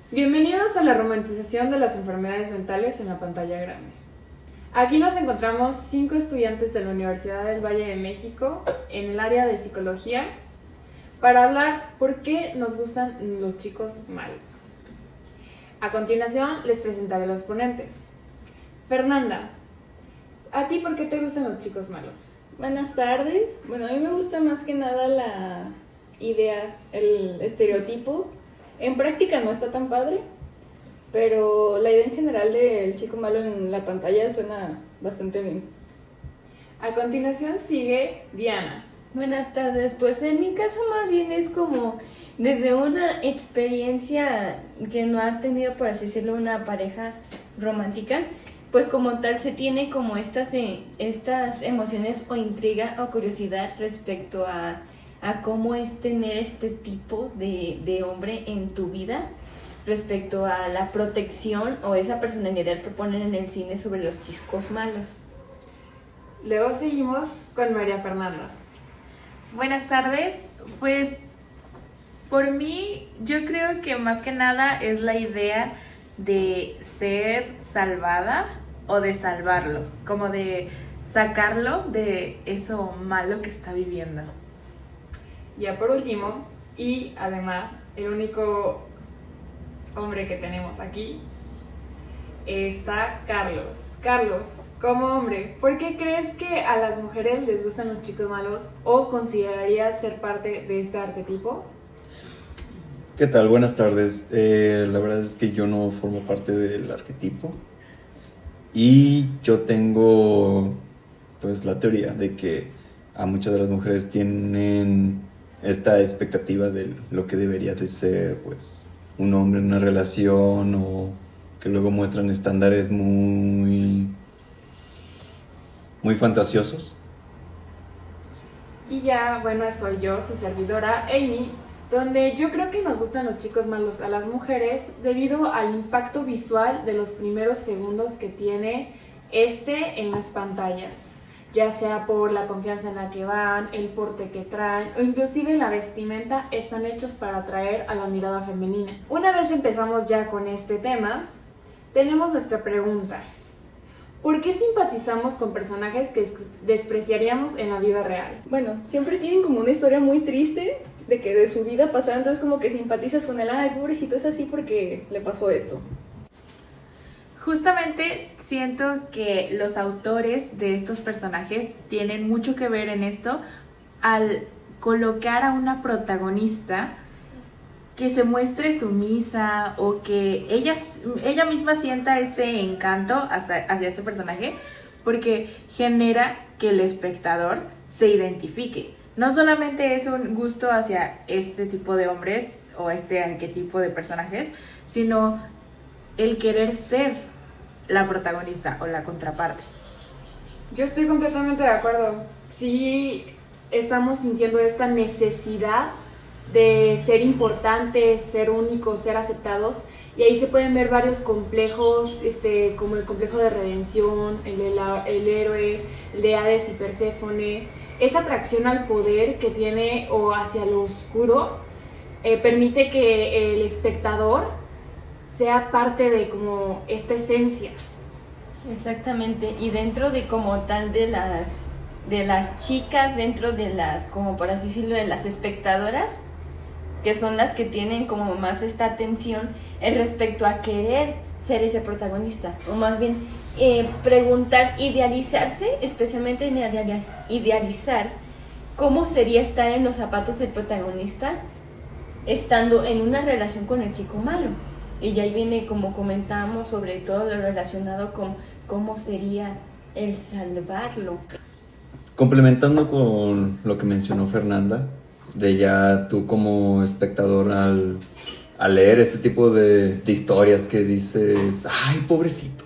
Bienvenidos a la romantización de las enfermedades mentales en la pantalla grande. Aquí nos encontramos 5 estudiantes de la Universidad del Valle de México en el área de psicología para hablar por qué nos gustan los chicos malos. A continuación les presentaré a los ponentes. Fernanda, ¿a ti por qué te gustan los chicos malos? Buenas tardes. Bueno, a mí me gusta más que nada la idea, el estereotipo. En práctica no está tan padre, pero la idea en general del chico malo en la pantalla suena bastante bien. A continuación sigue Diana. Buenas tardes, pues en mi caso más bien es como desde una experiencia que no ha tenido, por así decirlo, una pareja romántica, pues como tal se tiene como estas emociones o intriga o curiosidad respecto a cómo es tener este tipo de hombre en tu vida, respecto a la protección o esa personalidad que ponen en el cine sobre los chicos malos. Luego seguimos con María Fernanda. Buenas tardes, pues por mí yo creo que más que nada es la idea de ser salvada o de salvarlo, como de sacarlo de eso malo que está viviendo. Ya por último, y además el único hombre que tenemos aquí, está Carlos. Carlos, como hombre, ¿por qué crees que a las mujeres les gustan los chicos malos o considerarías ser parte de este arquetipo? ¿Qué tal? Buenas tardes. La verdad es que yo no formo parte del arquetipo y yo tengo pues la teoría de que a muchas de las mujeres tienen esta expectativa de lo que debería de ser pues un hombre en una relación, o que luego muestran estándares muy fantasiosos. Y ya, bueno, soy yo, su servidora, Amy, donde yo creo que nos gustan los chicos malos a las mujeres debido al impacto visual de los primeros segundos que tiene en las pantallas, ya sea por la confianza en la que van, el porte que traen o inclusive la vestimenta, están hechos para atraer a la mirada femenina. Una vez empezamos ya con este tema, tenemos nuestra pregunta. ¿Por qué simpatizamos con personajes que despreciaríamos en la vida real? Bueno, siempre tienen como una historia muy triste de su vida pasada, entonces como que simpatizas con él, ay, pobrecito, es así porque le pasó esto. Justamente siento que los autores de estos personajes tienen mucho que ver en esto al colocar a una protagonista que se muestre sumisa o que ella misma sienta este encanto hacia este personaje, porque genera que el espectador se identifique. No solamente es un gusto hacia este tipo de hombres o este arquetipo de personajes, sino el querer ser la protagonista o la contraparte. Yo estoy completamente de acuerdo. Sí, estamos sintiendo esta necesidad de ser importantes, ser únicos, ser aceptados, y ahí se pueden ver varios complejos, como el complejo de redención, el héroe, el de Hades y Perséfone. Esa atracción al poder que tiene o hacia lo oscuro permite que el espectador sea parte de como esta esencia. Exactamente, y dentro de como tal de las chicas, dentro de las, como por así decirlo, de las espectadoras, que son las que tienen como más esta atención respecto a querer ser ese protagonista, o más bien preguntar, idealizarse, especialmente idealizar cómo sería estar en los zapatos del protagonista estando en una relación con el chico malo. Y ya ahí viene, como comentábamos, sobre todo lo relacionado con cómo sería el salvarlo. Complementando con lo que mencionó Fernanda, de ya tú como espectador al leer este tipo de historias que dices, ay, pobrecito,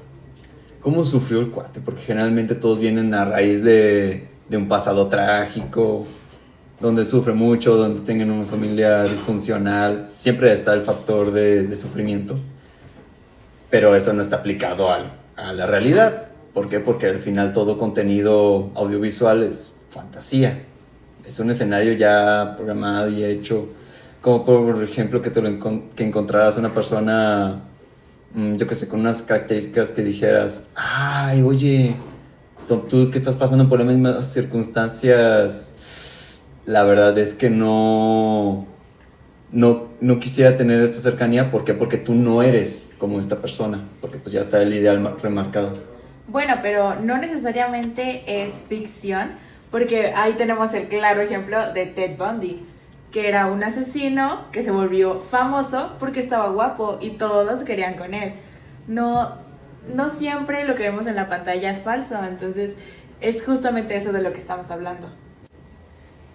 ¿cómo sufrió el cuate? Porque generalmente todos vienen a raíz de un pasado trágico, donde sufre mucho, donde tengan una familia disfuncional. Siempre está el factor de sufrimiento, pero eso no está aplicado a la realidad. ¿Por qué? Porque al final todo contenido audiovisual es fantasía. Es un escenario ya programado y hecho Como por ejemplo que que encontraras una persona, yo que sé, con unas características que dijeras, ay, oye, tú que estás pasando por las mismas circunstancias, la verdad es que no quisiera tener esta cercanía. ¿Por qué? Porque tú no eres como esta persona, porque pues ya está el ideal remarcado. Bueno, pero no necesariamente es ficción, porque ahí tenemos el claro ejemplo de Ted Bundy, que era un asesino que se volvió famoso porque estaba guapo y todos querían con él. No siempre lo que vemos en la pantalla es falso, entonces es justamente eso de lo que estamos hablando.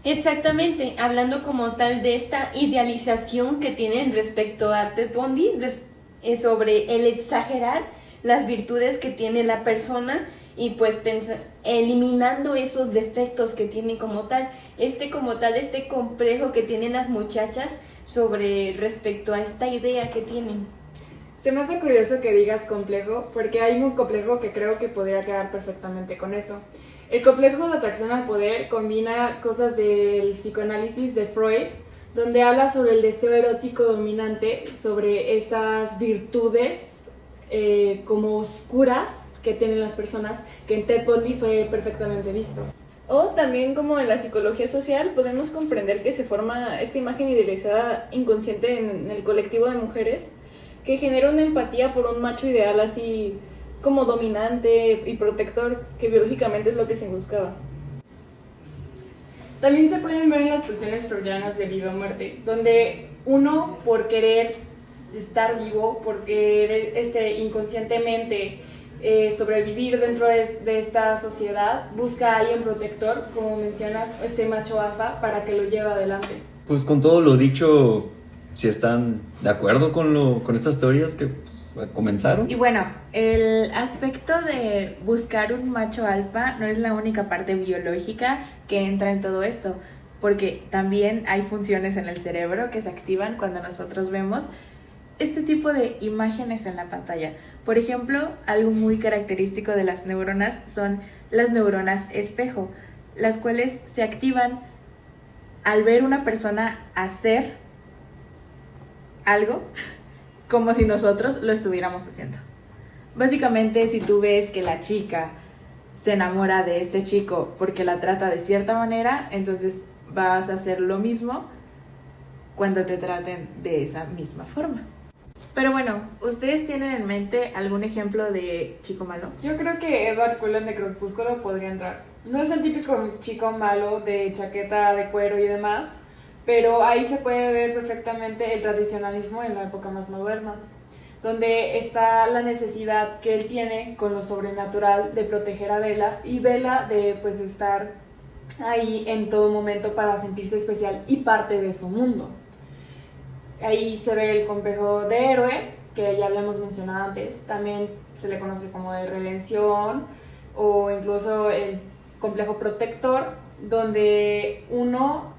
Exactamente, hablando como tal de esta idealización que tienen respecto a Ted Bundy, sobre el exagerar las virtudes que tiene la persona y pues eliminando esos defectos que tienen como tal, este complejo que tienen las muchachas sobre respecto a esta idea que tienen. Se me hace curioso que digas complejo, porque hay un complejo que creo que podría quedar perfectamente con esto. El complejo de atracción al poder combina cosas del psicoanálisis de Freud, donde habla sobre el deseo erótico dominante, sobre estas virtudes como oscuras que tienen las personas, que en Ted Bundy fue perfectamente visto. O también, como en la psicología social, podemos comprender que se forma esta imagen idealizada inconsciente en el colectivo de mujeres que genera una empatía por un macho ideal así como dominante y protector, que biológicamente es lo que se buscaba. También se pueden ver en las pulsiones freudianas de vida o muerte, donde uno, por querer estar vivo, por querer inconscientemente sobrevivir dentro de esta sociedad, busca a alguien protector, como mencionas, este macho alfa, para que lo lleve adelante. Pues con todo lo dicho, si están de acuerdo con estas teorías que pues, comentaron. Y bueno, el aspecto de buscar un macho alfa no es la única parte biológica que entra en todo esto, porque también hay funciones en el cerebro que se activan cuando nosotros vemos este tipo de imágenes en la pantalla. Por ejemplo, algo muy característico de las neuronas son las neuronas espejo, las cuales se activan al ver una persona hacer algo como si nosotros lo estuviéramos haciendo. Básicamente, si tú ves que la chica se enamora de este chico porque la trata de cierta manera, entonces vas a hacer lo mismo cuando te traten de esa misma forma. Pero bueno, ¿ustedes tienen en mente algún ejemplo de chico malo? Yo creo que Edward Cullen de Crepúsculo podría entrar. No es el típico chico malo de chaqueta de cuero y demás, pero ahí se puede ver perfectamente el tradicionalismo en la época más moderna, donde está la necesidad que él tiene con lo sobrenatural de proteger a Bella, y Bella de pues estar ahí en todo momento para sentirse especial y parte de su mundo. Ahí se ve el complejo de héroe, que ya habíamos mencionado antes, también se le conoce como de redención, o incluso el complejo protector, donde uno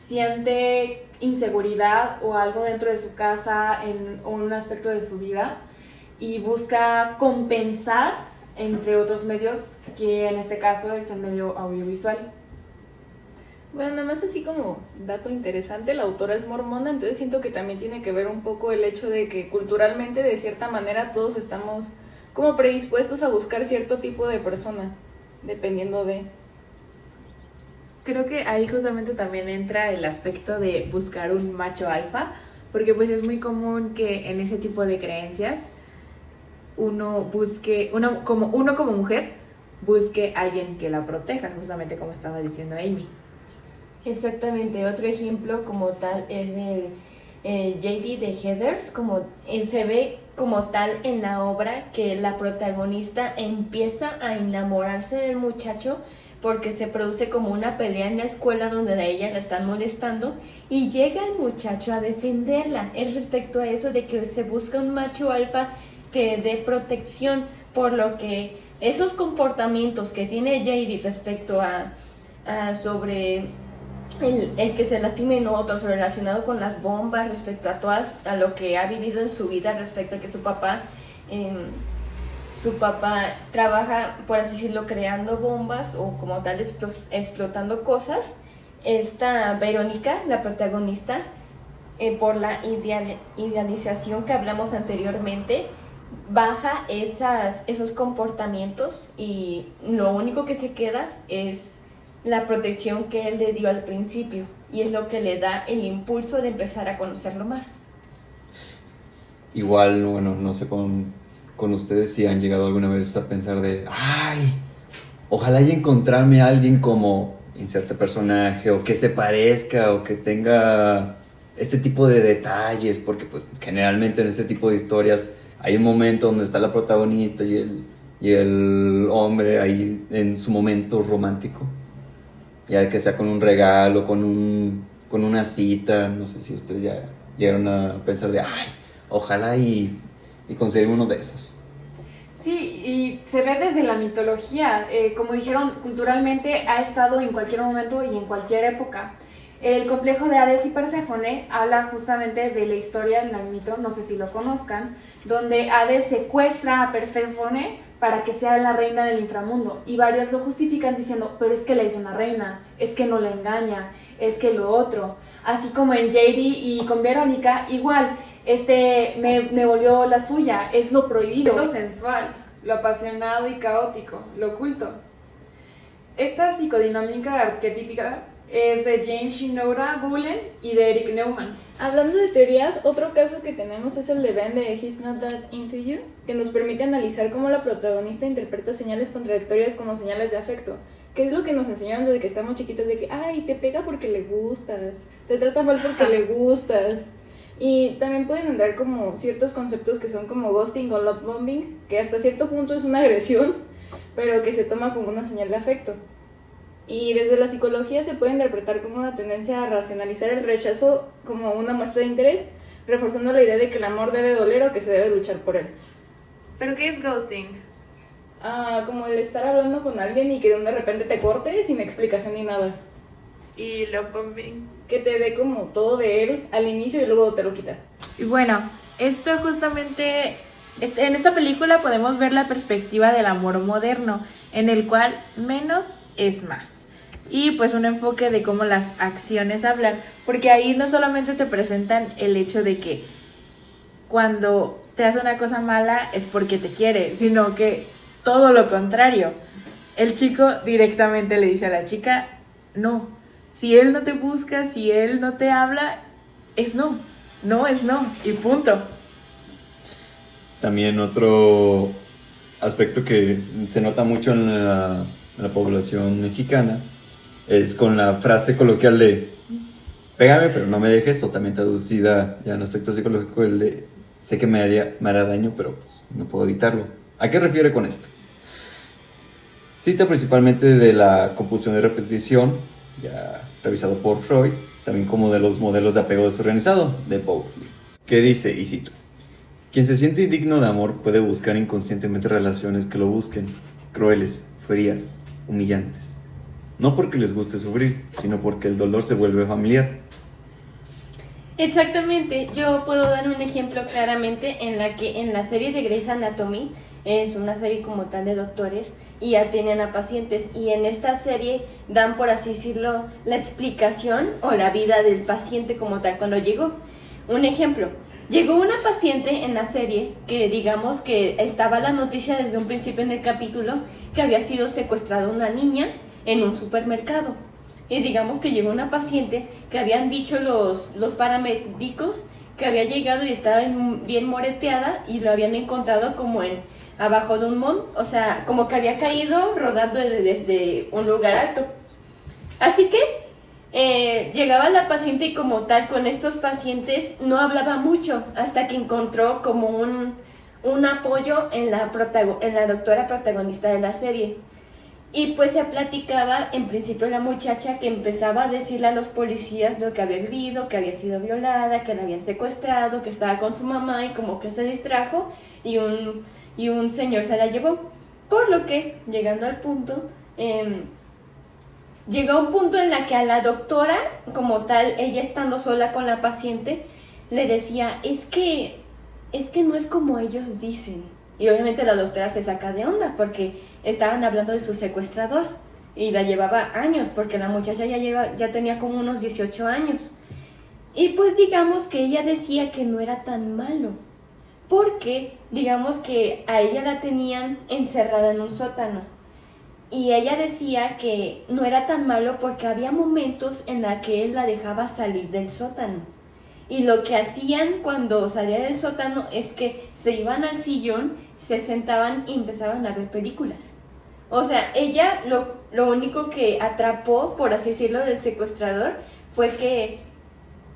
siente inseguridad o algo dentro de su casa o en un aspecto de su vida y busca compensar entre otros medios, que en este caso es el medio audiovisual. Bueno, nada más así como dato interesante, la autora es mormona, entonces siento que también tiene que ver un poco el hecho de que culturalmente, de cierta manera, todos estamos como predispuestos a buscar cierto tipo de persona, dependiendo de... Creo que ahí justamente también entra el aspecto de buscar un macho alfa, porque pues es muy común que en ese tipo de creencias uno como mujer busque a alguien que la proteja, justamente como estaba diciendo Amy. Exactamente, otro ejemplo como tal es el JD de Heathers, como se ve como tal en la obra que la protagonista empieza a enamorarse del muchacho porque se produce como una pelea en la escuela donde a ella la están molestando y llega el muchacho a defenderla. Es respecto a eso de que se busca un macho alfa que dé protección, por lo que esos comportamientos que tiene JD respecto a sobre el que se lastimen otros, relacionado con las bombas, respecto a lo que ha vivido en su vida, respecto a que su papá trabaja, por así decirlo, creando bombas o como tal explotando cosas. Esta Verónica, la protagonista, por la idealización que hablamos anteriormente, baja esos comportamientos y lo único que se queda es la protección que él le dio al principio, y es lo que le da el impulso de empezar a conocerlo más. Igual, bueno, no sé con ustedes si han llegado alguna vez a pensar de, ay, ojalá y encontrarme a alguien como inserte personaje, o que se parezca, o que tenga este tipo de detalles, porque pues generalmente en este tipo de historias hay un momento donde está la protagonista y el hombre ahí en su momento romántico, ya que sea con un regalo, con una cita. No sé si ustedes ya llegaron a pensar de, ay, ojalá y conseguir uno de esos. Sí, y se ve desde la mitología, como dijeron, culturalmente ha estado en cualquier momento y en cualquier época. El complejo de Hades y Perséfone habla justamente de la historia en el mito, no sé si lo conozcan, donde Hades secuestra a Perséfone para que sea la reina del inframundo, y varios lo justifican diciendo, pero es que la hizo una reina, es que no la engaña, es que lo otro. Así como en JD y con Verónica, igual, me volvió la suya, es lo prohibido, lo sensual, lo apasionado y caótico, lo oculto. Esta psicodinámica arquetípica es de James Shinoda Bullen y de Eric Neumann. Hablando de teorías, otro caso que tenemos es el de Ben de He's Not That Into You, que nos permite analizar cómo la protagonista interpreta señales contradictorias como señales de afecto, que es lo que nos enseñaron desde que estamos chiquitas, de que, ay, te pega porque le gustas, te trata mal porque le gustas. Y también pueden entrar como ciertos conceptos que son como ghosting o love bombing, que hasta cierto punto es una agresión, pero que se toma como una señal de afecto. Y desde la psicología se puede interpretar como una tendencia a racionalizar el rechazo como una muestra de interés, reforzando la idea de que el amor debe doler o que se debe luchar por él. ¿Pero qué es ghosting? Como el estar hablando con alguien y que de repente te corte sin explicación ni nada. ¿Y love bombing? Que te dé como todo de él al inicio y luego te lo quita. Y bueno, esto justamente, en esta película podemos ver la perspectiva del amor moderno, en el cual menos es más. Y pues un enfoque de cómo las acciones hablan, porque ahí no solamente te presentan el hecho de que cuando te hace una cosa mala es porque te quiere, sino que todo lo contrario. El chico directamente le dice a la chica, no, si él no te busca, si él no te habla, es no, no es no, y punto. También otro aspecto que se nota mucho en la población mexicana es con la frase coloquial de pégame pero no me dejes, o también traducida ya en aspecto psicológico el de sé que me hará daño pero pues no puedo evitarlo. ¿A qué refiere con esto? Cita principalmente de la compulsión de repetición, ya revisado por Freud, también como de los modelos de apego desorganizado de Bowlby, que dice, y cito: quien se siente indigno de amor puede buscar inconscientemente relaciones que lo busquen, crueles, frías, humillantes. No porque les guste sufrir, sino porque el dolor se vuelve familiar. Exactamente, yo puedo dar un ejemplo claramente en la serie de Grey's Anatomy, es una serie como tal de doctores y atienden a pacientes, y en esta serie dan, por así decirlo, la explicación o la vida del paciente como tal cuando llegó. Un ejemplo, llegó una paciente en la serie que digamos que estaba la noticia desde un principio en el capítulo que había sido secuestrada una niña en un supermercado. Y digamos que llegó una paciente que habían dicho los paramédicos que había llegado y estaba bien moreteada y lo habían encontrado como abajo de un mall, o sea, como que había caído rodando desde un lugar alto. Así que llegaba la paciente y como tal con estos pacientes no hablaba mucho hasta que encontró como un apoyo en la doctora protagonista de la serie. Y pues se platicaba en principio la muchacha que empezaba a decirle a los policías lo que había vivido, que había sido violada, que la habían secuestrado, que estaba con su mamá y como que se distrajo y un señor se la llevó. Por lo que, llegando al punto, llegó un punto en la que a la doctora, como tal, ella estando sola con la paciente, le decía, es que no es como ellos dicen. Y obviamente la doctora se saca de onda porque estaban hablando de su secuestrador y la llevaba años porque la muchacha ya tenía como unos 18 años. Y pues digamos que ella decía que no era tan malo, porque digamos que a ella la tenían encerrada en un sótano. Y ella decía que no era tan malo porque había momentos en los que él la dejaba salir del sótano. Y lo que hacían cuando salía del sótano es que se iban al sillón, se sentaban y empezaban a ver películas. O sea, ella lo único que atrapó, por así decirlo, del secuestrador fue que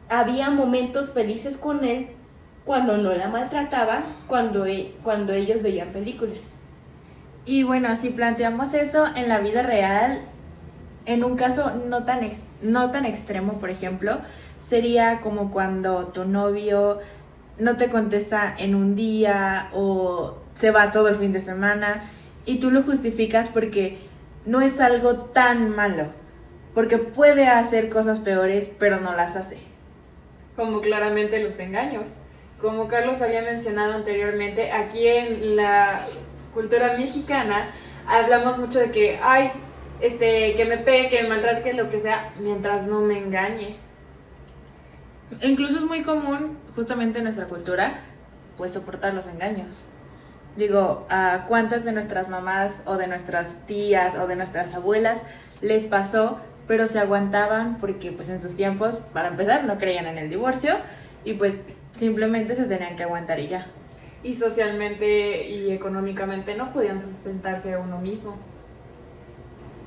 había momentos felices con él cuando no la maltrataba, cuando ellos veían películas. Y bueno, si planteamos eso en la vida real, en un caso no tan extremo, por ejemplo, sería como cuando tu novio no te contesta en un día o se va todo el fin de semana y tú lo justificas porque no es algo tan malo, porque puede hacer cosas peores, pero no las hace. Como claramente los engaños. Como Carlos había mencionado anteriormente, aquí en la cultura mexicana hablamos mucho de que, que me pegue, que me maltrate, que lo que sea, mientras no me engañe. Incluso es muy común, justamente en nuestra cultura, pues soportar los engaños. Digo, ¿a cuántas de nuestras mamás o de nuestras tías o de nuestras abuelas les pasó, pero se aguantaban porque pues en sus tiempos, para empezar, no creían en el divorcio y pues simplemente se tenían que aguantar y ya? Y socialmente y económicamente no podían sustentarse a uno mismo.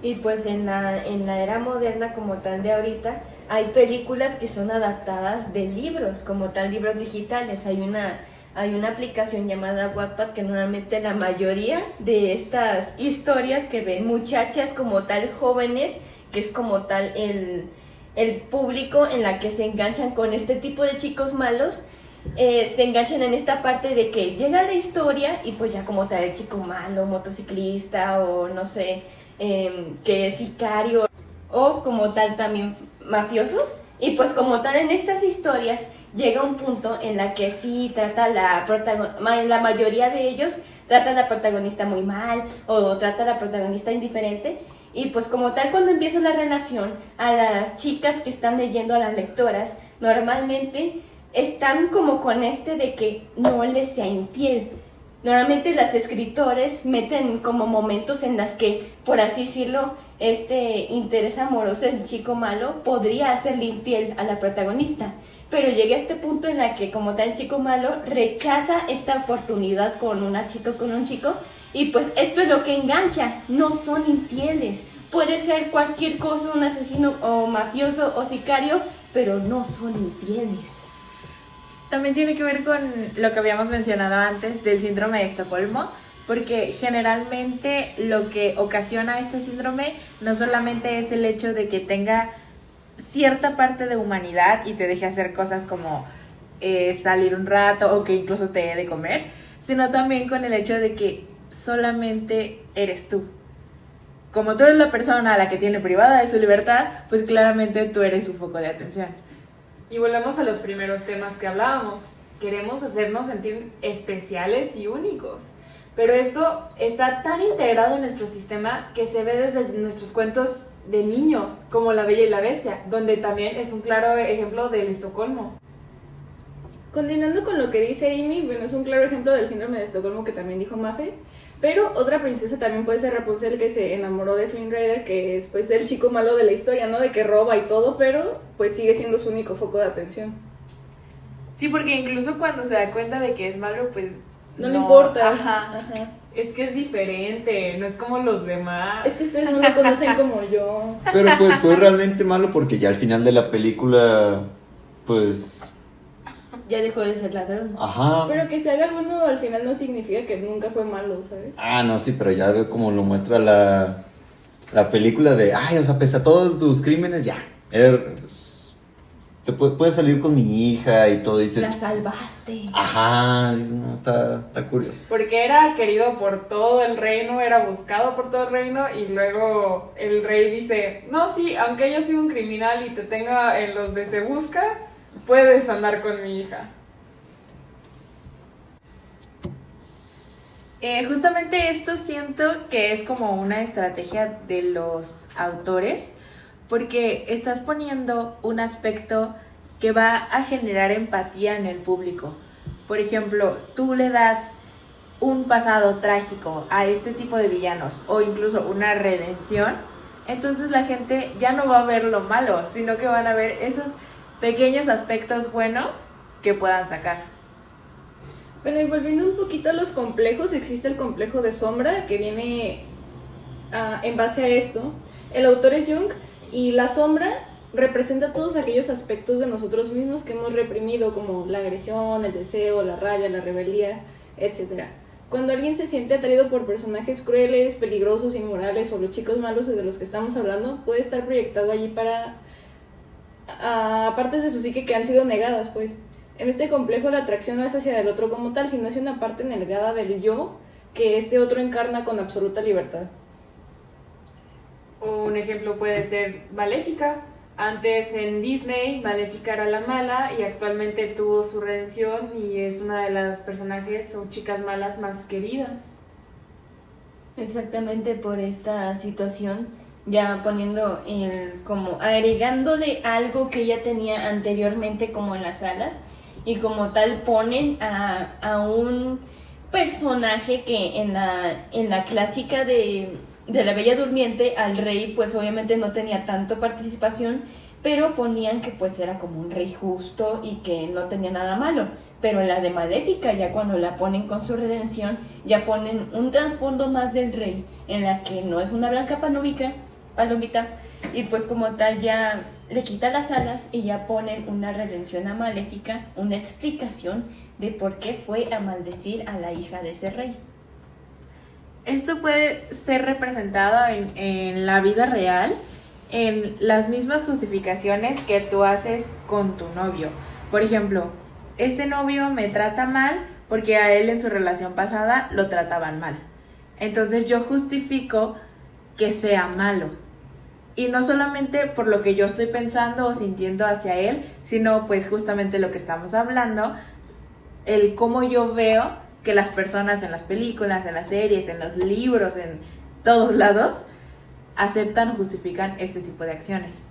Y pues en la era moderna como tal de ahorita, hay películas que son adaptadas de libros, como tal libros digitales. Hay una aplicación llamada Wattpad que normalmente la mayoría de estas historias que ven muchachas como tal jóvenes, que es como tal el público en la que se enganchan con este tipo de chicos malos, se enganchan en esta parte de que llega la historia y pues ya como tal el chico malo, motociclista o no sé, que es sicario o como tal también mafiosos, y pues como tal en estas historias llega un punto en la que sí trata la mayoría de ellos trata a la protagonista muy mal o trata a la protagonista indiferente. Y pues como tal cuando empieza la relación, a las chicas que están leyendo, a las lectoras, normalmente están como con de que no les sea infiel. Normalmente las escritores meten como momentos en las que, por así decirlo, este interés amoroso del chico malo podría hacerle infiel a la protagonista. Pero llega a este punto en el que como tal el chico malo rechaza esta oportunidad con una chica o con un chico. Y pues esto es lo que engancha, no son infieles. Puede ser cualquier cosa, un asesino o mafioso o sicario, pero no son infieles. También tiene que ver con lo que habíamos mencionado antes del síndrome de Estocolmo, porque generalmente lo que ocasiona este síndrome no solamente es el hecho de que tenga cierta parte de humanidad y te deje hacer cosas como salir un rato o que incluso te dé de comer, sino también con el hecho de que solamente eres tú. Como tú eres la persona a la que tiene privada de su libertad, pues claramente tú eres su foco de atención. Y volvemos a los primeros temas que hablábamos. Queremos hacernos sentir especiales y únicos. Pero esto está tan integrado en nuestro sistema que se ve desde nuestros cuentos de niños, como La Bella y la Bestia, donde también es un claro ejemplo del Estocolmo. Continuando con lo que dice Amy, bueno, es un claro ejemplo del síndrome de Estocolmo que también dijo Mafe. Pero otra princesa también puede ser Rapunzel, que se enamoró de Flynn Rider, que es pues el chico malo de la historia, ¿no? De que roba y todo, pero pues sigue siendo su único foco de atención. Sí, porque incluso cuando se da cuenta de que es malo, pues no le importa. Ajá. Es que es diferente, no es como los demás. Es que ustedes no me conocen como yo. Pero pues fue realmente malo porque ya al final de la película, pues... Ya dejó de ser ladrón. Ajá. Pero que se haga bueno al final no significa que nunca fue malo, ¿sabes? Ah, no, sí, pero ya como lo muestra la película de, o sea, pese a todos tus crímenes, ya, puedes salir con mi hija y todo, dices... La salvaste. Ajá, no, está curioso. Porque era querido por todo el reino, era buscado por todo el reino, y luego el rey dice, no, sí, aunque haya sido un criminal y te tenga en los de se busca, puedes andar con mi hija. Justamente esto siento que es como una estrategia de los autores, porque estás poniendo un aspecto que va a generar empatía en el público. Por ejemplo, tú le das un pasado trágico a este tipo de villanos o incluso una redención, entonces la gente ya no va a ver lo malo, sino que van a ver esos pequeños aspectos buenos que puedan sacar. Bueno, y volviendo un poquito a los complejos, existe el complejo de sombra que viene en base a esto. El autor es Jung y la sombra representa todos aquellos aspectos de nosotros mismos que hemos reprimido, como la agresión, el deseo, la rabia, la rebeldía, etc. Cuando alguien se siente atraído por personajes crueles, peligrosos, inmorales o los chicos malos de los que estamos hablando, puede estar proyectado allí a partes de su psique que han sido negadas, pues. En este complejo la atracción no es hacia el otro como tal, sino hacia una parte negada del yo que este otro encarna con absoluta libertad. Un ejemplo puede ser Maléfica. Antes en Disney, Maléfica era la mala y actualmente tuvo su redención y es una de las personajes o chicas malas más queridas. Exactamente por esta situación, ya poniendo como agregándole algo que ya tenía anteriormente como en las salas, y como tal ponen a un personaje que en la clásica de La Bella Durmiente, al rey pues obviamente no tenía tanto participación, pero ponían que pues era como un rey justo y que no tenía nada malo. Pero en la de Maléfica, ya cuando la ponen con su redención, ya ponen un trasfondo más del rey, en la que no es una blanca palomita, y pues como tal ya le quita las alas y ya ponen una redención a Maléfica, una explicación de por qué fue a maldecir a la hija de ese rey. Esto puede ser representado en la vida real, en las mismas justificaciones que tú haces con tu novio. Por ejemplo, este novio me trata mal porque a él en su relación pasada lo trataban mal. Entonces yo justifico que sea malo. Y no solamente por lo que yo estoy pensando o sintiendo hacia él, sino pues justamente lo que estamos hablando, el cómo yo veo que las personas en las películas, en las series, en los libros, en todos lados, aceptan o justifican este tipo de acciones.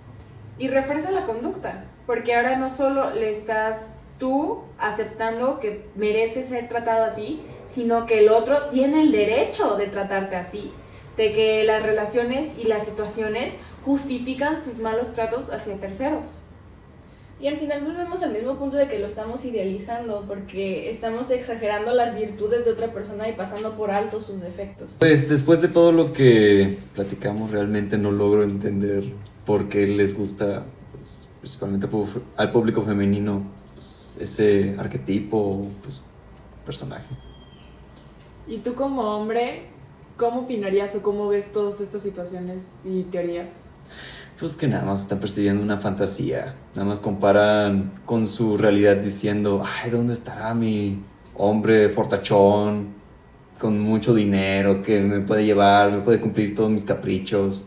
Y refuerza la conducta, porque ahora no solo le estás tú aceptando que merece ser tratado así, sino que el otro tiene el derecho de tratarte así, de que las relaciones y las situaciones justifican sus malos tratos hacia terceros. Y al final volvemos al mismo punto de que lo estamos idealizando, porque estamos exagerando las virtudes de otra persona y pasando por alto sus defectos. Pues después de todo lo que platicamos, realmente no logro entender por qué les gusta, pues, principalmente al público femenino, pues, ese arquetipo, pues, personaje. Y tú como hombre, ¿cómo opinarías o cómo ves todas estas situaciones y teorías? Pues que nada más están persiguiendo una fantasía, nada más comparan con su realidad diciendo, ay, ¿dónde estará mi hombre fortachón, con mucho dinero, que me puede llevar, me puede cumplir todos mis caprichos?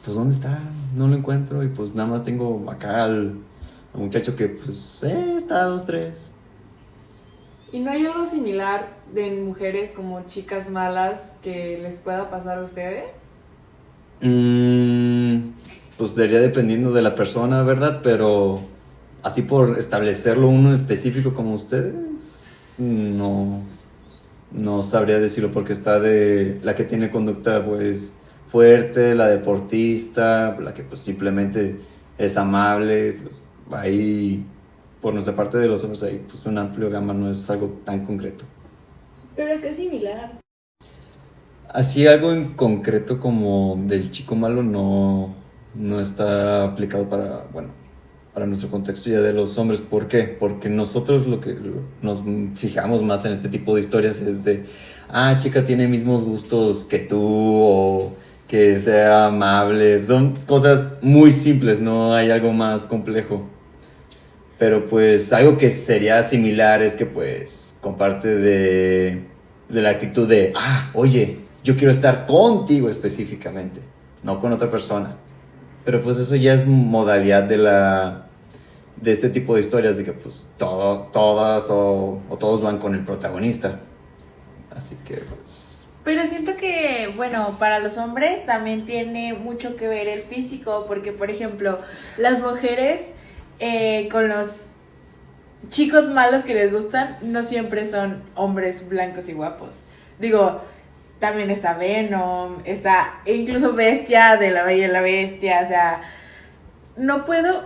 Pues ¿dónde está? No lo encuentro y pues nada más tengo acá al muchacho que pues está a 2, 3. ¿Y no hay algo similar de mujeres como chicas malas que les pueda pasar a ustedes? Pues debería dependiendo de la persona, ¿verdad? Pero así por establecerlo uno específico como ustedes, no sabría decirlo, porque está de la que tiene conducta pues fuerte, la deportista, la que pues simplemente es amable, pues ahí por nuestra parte de los hombres ahí pues un amplio gama, no es algo tan concreto. Pero es que es similar. Así algo en concreto como del chico malo no está aplicado para nuestro contexto ya de los hombres. ¿Por qué? Porque nosotros lo que nos fijamos más en este tipo de historias es de, chica tiene mismos gustos que tú o que sea amable. Son cosas muy simples, no hay algo más complejo. Pero pues algo que sería similar es que pues comparte de la actitud de, oye, yo quiero estar contigo específicamente, no con otra persona. Pero pues eso ya es modalidad de este tipo de historias, de que pues todas o todos van con el protagonista. Así que pues... Pero siento que, bueno, para los hombres también tiene mucho que ver el físico, porque por ejemplo, las mujeres con los chicos malos que les gustan, no siempre son hombres blancos y guapos. Digo, también está Venom, está incluso Bestia de La Bella y la Bestia. O sea, no puedo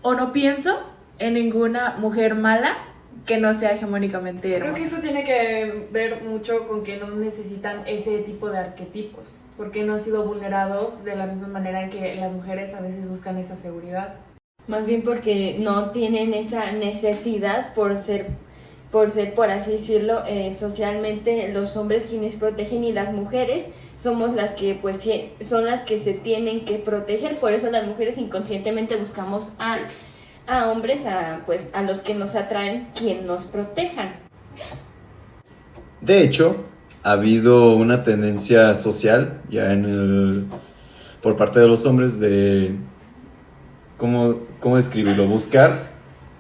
o no pienso en ninguna mujer mala que no sea hegemónicamente hermosa. Creo que eso tiene que ver mucho con que no necesitan ese tipo de arquetipos, porque no han sido vulnerados de la misma manera en que las mujeres a veces buscan esa seguridad. Más bien porque no tienen esa necesidad por ser, por así decirlo, socialmente los hombres quienes protegen y las mujeres somos las que pues son las que se tienen que proteger. Por eso las mujeres inconscientemente buscamos a hombres, a los que nos atraen, quien nos protejan. De hecho, ha habido una tendencia social ya por parte de los hombres de ¿cómo describirlo? Buscar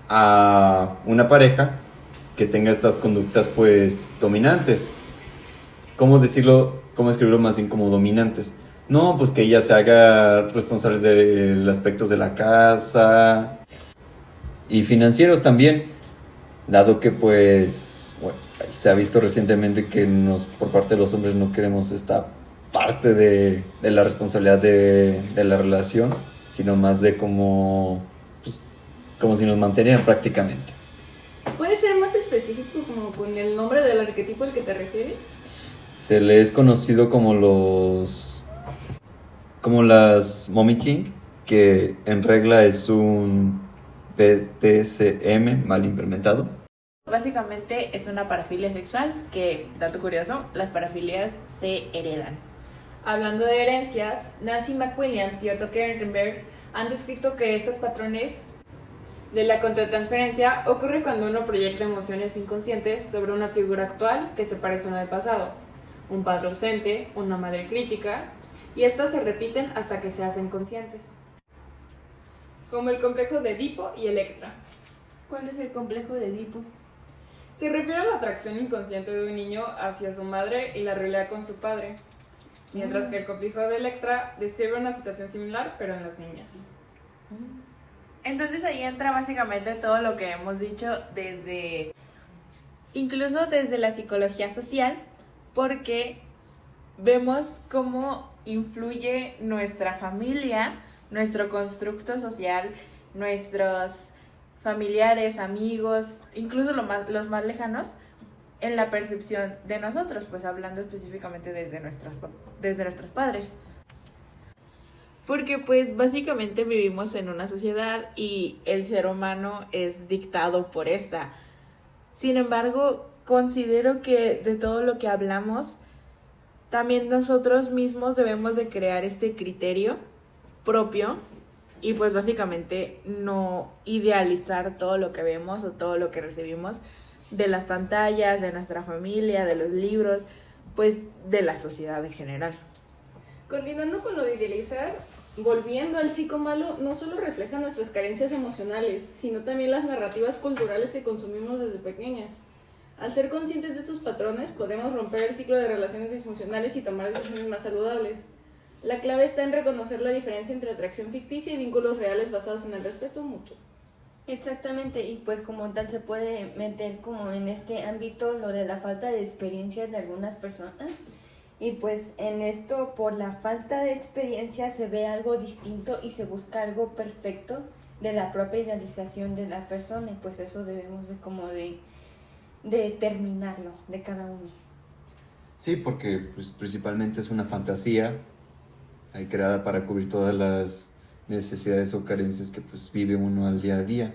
a una pareja que tenga estas conductas pues dominantes. ¿Cómo describirlo más bien como dominantes? No, pues que ella se haga responsable de los aspectos de la casa y financieros también, dado que pues bueno, se ha visto recientemente que por parte de los hombres no queremos esta parte de la responsabilidad de la relación, sino más de como si nos mantenieran prácticamente. ¿Puede ser más específico como con el nombre del arquetipo al que te refieres? Se le es conocido como las Mommy King, que en regla es un BDSM mal implementado. Básicamente es una parafilia sexual que, dato curioso, las parafilias se heredan. Hablando de herencias, Nancy McWilliams y Otto Kernberg han descrito que estos patrones de la contratransferencia ocurre cuando uno proyecta emociones inconscientes sobre una figura actual que se parece a una del pasado, un padre ausente, una madre crítica, y estas se repiten hasta que se hacen conscientes. Como el complejo de Edipo y Electra. ¿Cuál es el complejo de Edipo? Se refiere a la atracción inconsciente de un niño hacia su madre y la realidad con su padre, mientras que el complejo de Electra describe una situación similar, pero en las niñas. Entonces ahí entra básicamente todo lo que hemos dicho incluso desde la psicología social, porque vemos cómo influye nuestra familia, nuestro constructo social, nuestros familiares, amigos, incluso los más lejanos, en la percepción de nosotros, pues hablando específicamente desde nuestros padres. Porque pues básicamente vivimos en una sociedad y el ser humano es dictado por esta. Sin embargo, considero que de todo lo que hablamos, también nosotros mismos debemos de crear este criterio propio y pues básicamente no idealizar todo lo que vemos o todo lo que recibimos de las pantallas, de nuestra familia, de los libros, pues de la sociedad en general. Continuando con lo de idealizar, volviendo al chico malo, no solo refleja nuestras carencias emocionales, sino también las narrativas culturales que consumimos desde pequeñas. Al ser conscientes de estos patrones, podemos romper el ciclo de relaciones disfuncionales y tomar decisiones más saludables. La clave está en reconocer la diferencia entre atracción ficticia y vínculos reales basados en el respeto mutuo. Exactamente, y pues como tal se puede meter como en este ámbito lo de la falta de experiencia de algunas personas, y pues en esto por la falta de experiencia se ve algo distinto y se busca algo perfecto de la propia idealización de la persona, y pues eso debemos de determinarlo de cada uno. Sí, porque pues, principalmente es una fantasía creada para cubrir todas las necesidades o carencias que pues vive uno al día a día,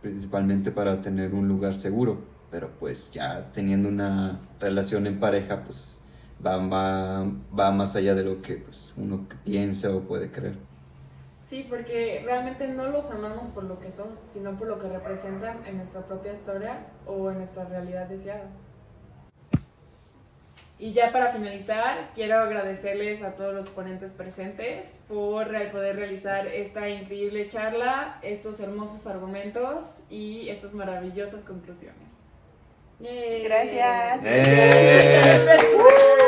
principalmente para tener un lugar seguro, pero pues ya teniendo una relación en pareja pues va más allá de lo que pues, uno piensa o puede creer. Sí, porque realmente no los amamos por lo que son, sino por lo que representan en nuestra propia historia o en nuestra realidad deseada. Y ya para finalizar, quiero agradecerles a todos los ponentes presentes por poder realizar esta increíble charla, estos hermosos argumentos y estas maravillosas conclusiones. Gracias.